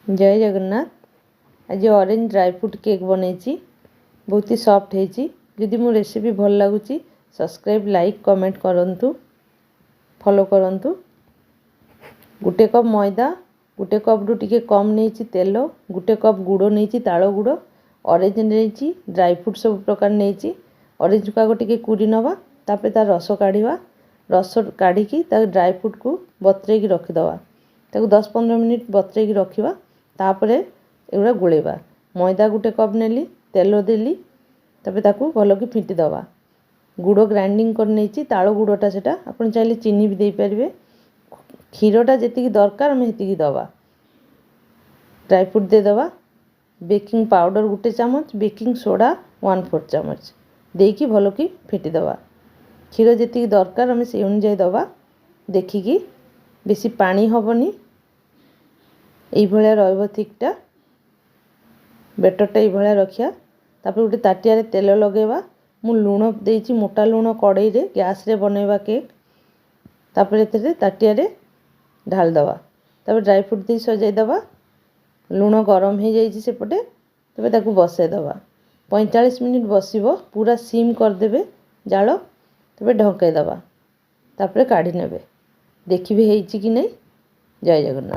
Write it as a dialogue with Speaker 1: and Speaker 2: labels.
Speaker 1: जय जगन्नाथ। आज orange dry fruit cake बनई बहुत ही सॉफ्ट है। जदि मो रेसिपी भल लगुच सब्सक्राइब लाइक कमेंट करंतु फॉलो करंतु। गोटे कप मैदा गोटे कप रु टिके कम नहीं तेल गोटे कप गुड़ नहीं ताल गुड़ ऑरेंज नहीं ड्राई फ्रूट सब प्रकार नहीं ऑरेंज को आग टिके कुरी नवा तापर तार रस काढ़ा रस काढ़ी ड्राई फ्रूट को बतरे रखिदवा ताको 10-15 मिनिट बतरे रखा तापर एगुड़ा गोलेबा मैदा गोटे कप नेली तेल देली तापर ताको भल कि फिंटी दवा गुड़ ग्राइंडिंग कर नहीं ताल गुड़टा से आप चाहिए चीनी भी दे पारे क्षीरटा जी दरकार आम हेती दवा ड्राई फ्रूट दे दवा बेकिंग पाउडर गोटे चामच बेकिंग सोडा 1/4 चामच देकी भल कि फेटी दवा क्षीर जी दरकार आम से अनुजाई दवा देखिकी बेसी पानी हेनी ये थिकटा बेटरटा ये रखा तापर गोटे ताटिया तेल लगेवा मु लुण देती मोटा लुण कड़ई रे गैस रे बनैबा केक तापर एते ताटिया ढाल दवा तापर ड्राई फ्रूट दे सजाई दवा लुण गरम हो जाइए सेपटे तबे ताकू बसाई दवा 45 मिनिट बसिबो पूरा सिम करदेबे जाल तबे ढंकाई दवा तापर काढ़ी नेबे देखिबे हेइची कि नहीं। जय जगन्नाथ।